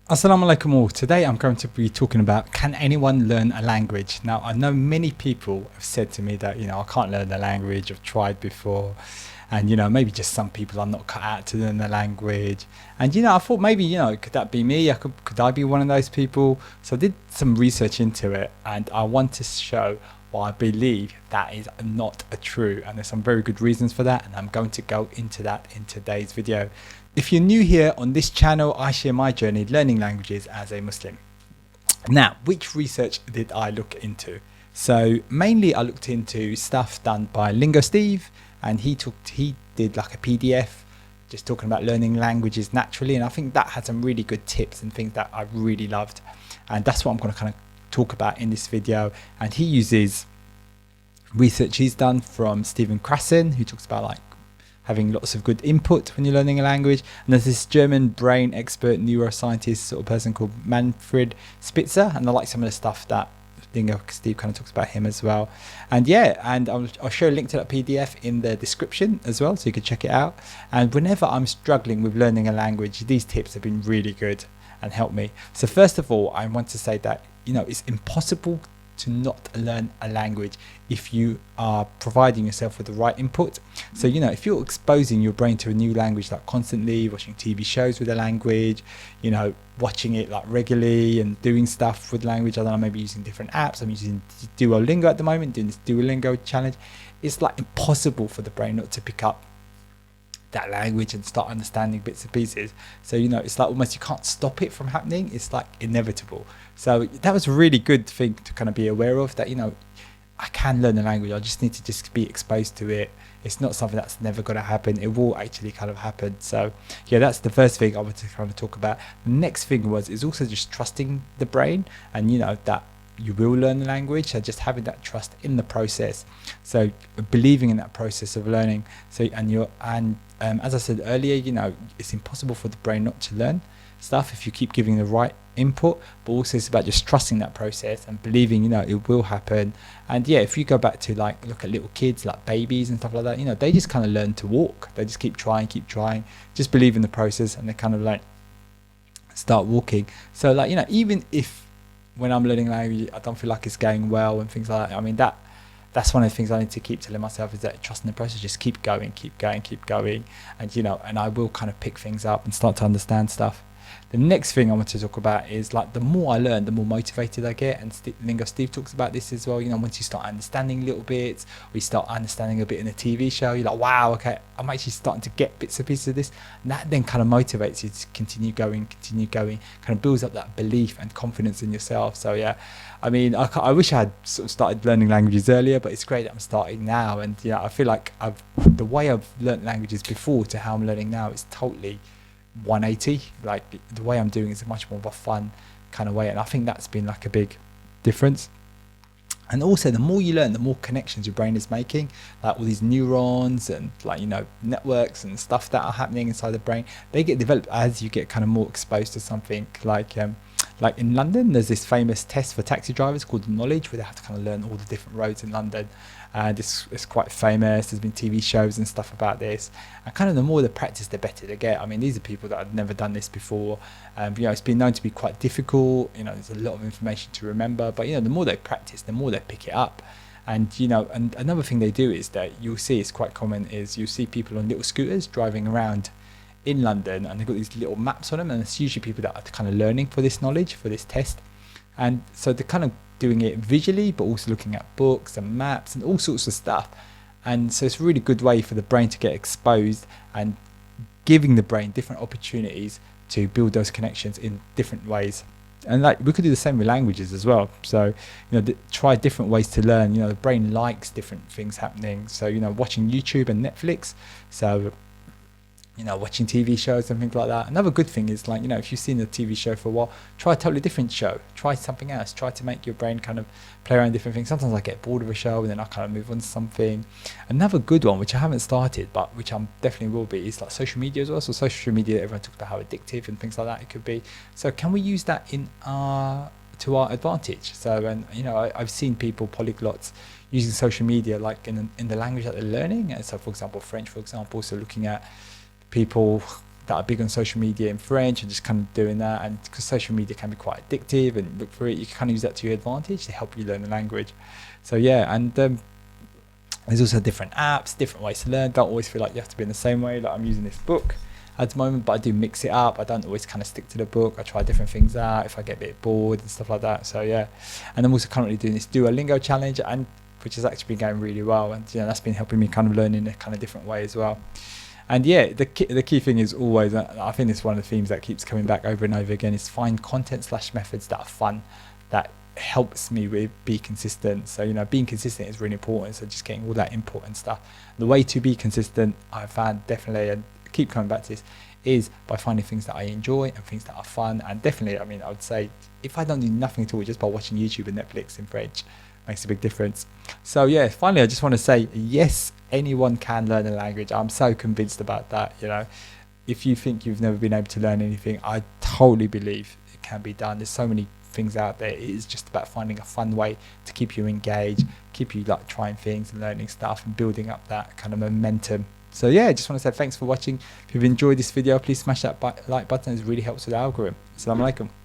Assalamu alaikum all. Today I'm going to be talking about, can anyone learn a language? Now I know many people have said to me that I can't learn the language, I've tried before, and maybe just some people are not cut out to learn the language. And I thought maybe could that be me? Could I be one of those people? So I did some research into it, and I want to show why I believe that is not true, and there's some very good reasons for that, and I'm going to go into that in today's video. If you're new here on this channel, I share my journey learning languages as a Muslim. Now, which research did I look into? So mainly I looked into stuff done by Lingo Steve, and he did like a PDF just talking about learning languages naturally, and I think that had some really good tips and things that I really loved, and that's what I'm going to kind of talk about in this video. And he uses research he's done from Stephen Krashen, who talks about like having lots of good input when you're learning a language, and there's this German brain expert neuroscientist sort of person called Manfred Spitzer, and I like some of the stuff that Steve kind of talks about him as well. And I'll show a link to that PDF in the description as well, so you can check it out. And whenever I'm struggling with learning a language, these tips have been really good and helped me. So first of all, I want to say that it's impossible to not learn a language if you are providing yourself with the right input. So if you're exposing your brain to a new language like constantly, watching TV shows with a language, watching it like regularly and doing stuff with language, I don't know, maybe using different apps. I'm using Duolingo at the moment, doing this Duolingo challenge. It's like impossible for the brain not to pick up that language and start understanding bits and pieces. So it's like almost you can't stop it from happening. It's like inevitable. So that was a really good thing to kind of be aware of, that I can learn the language, I just need to just be exposed to it. It's not something that's never going to happen, it will actually kind of happen. So yeah, that's the first thing I want to kind of talk about. The next thing is also just trusting the brain, and that you will learn the language, so just having that trust in the process, so believing in that process of learning. So as I said earlier, it's impossible for the brain not to learn stuff if you keep giving the right input, but also it's about just trusting that process and believing it will happen. And yeah, if you go back to like look at little kids like babies and stuff like that, they just kind of learn to walk, they just keep trying, just believe in the process, and they kind of like start walking. So like even if when I'm learning language I don't feel like it's going well and things like that, I mean that's one of the things I need to keep telling myself, is that trusting the process, just keep going, and and I will kind of pick things up and start to understand stuff. The next thing I want to talk about is like the more I learn, the more motivated I get, and Lingo Steve talks about this as well. Once you start understanding little bits, or you start understanding a bit in a TV show, you're like, wow, okay, I'm actually starting to get bits and pieces of this, and that then kind of motivates you to continue going, kind of builds up that belief and confidence in yourself. So yeah, I mean, I wish I had sort of started learning languages earlier, but it's great that I'm starting now. And I feel like the way I've learned languages before to how I'm learning now is totally 180. Like the way I'm doing is much more of a fun kind of way, and I think that's been like a big difference. And also the more you learn, the more connections your brain is making, like all these neurons and like networks and stuff that are happening inside the brain, they get developed as you get kind of more exposed to something. Like in London there's this famous test for taxi drivers called the Knowledge, where they have to kind of learn all the different roads in London, and it's quite famous. There's been TV shows and stuff about this, and kind of the more they practice, the better they get. I mean, these are people that have never done this before. It's been known to be quite difficult. There's a lot of information to remember, but the more they practice, the more they pick it up. And and another thing they do is that you'll see, it's quite common, is you'll see people on little scooters driving around in London, and they've got these little maps on them, and it's usually people that are kind of learning for this knowledge, for this test. And so they're kind of doing it visually, but also looking at books and maps and all sorts of stuff. And so it's a really good way for the brain to get exposed, and giving the brain different opportunities to build those connections in different ways. And like we could do the same with languages as well. So try different ways to learn. The brain likes different things happening. So watching YouTube and Netflix, so watching TV shows and things like that. Another good thing is like, if you've seen a TV show for a while, try a totally different show, try something else, try to make your brain kind of play around different things. Sometimes I get bored of a show and then I kind of move on to something. Another good one, which I haven't started, but which I definitely will be, is like social media as well. So social media, everyone talks about how addictive and things like that it could be. So can we use that to our advantage? So, and I've seen people, polyglots, using social media like in the language that they're learning. And so for example, French, for example, so looking at people that are big on social media in French and just kind of doing that. And because social media can be quite addictive and look for it, you can kind of use that to your advantage to help you learn the language. So yeah, and there's also different apps, different ways to learn. Don't always feel like you have to be in the same way. Like I'm using this book at the moment, but I do mix it up. I don't always kind of stick to the book. I try different things out if I get a bit bored and stuff like that. So yeah, and I'm also currently doing this Duolingo challenge, and which has actually been going really well, and that's been helping me kind of learn in a kind of different way as well. And yeah, the key thing is always, I think it's one of the themes that keeps coming back over and over again, is find content/methods that are fun, that helps me with be consistent. So being consistent is really important. So just getting all that input and stuff. The way to be consistent, I found definitely, and keep coming back to this, is by finding things that I enjoy and things that are fun. And definitely, I would say if I don't do nothing at all, just by watching YouTube and Netflix in French, makes a big difference. So yeah, finally I just want to say, yes, anyone can learn a language. I'm so convinced about that. If you think you've never been able to learn anything, I totally believe it can be done. There's so many things out there. It is just about finding a fun way to keep you engaged, keep you like trying things and learning stuff and building up that kind of momentum. So yeah, I just want to say thanks for watching. If you've enjoyed this video, please smash that like button. It really helps with the algorithm. Assalamu alaikum.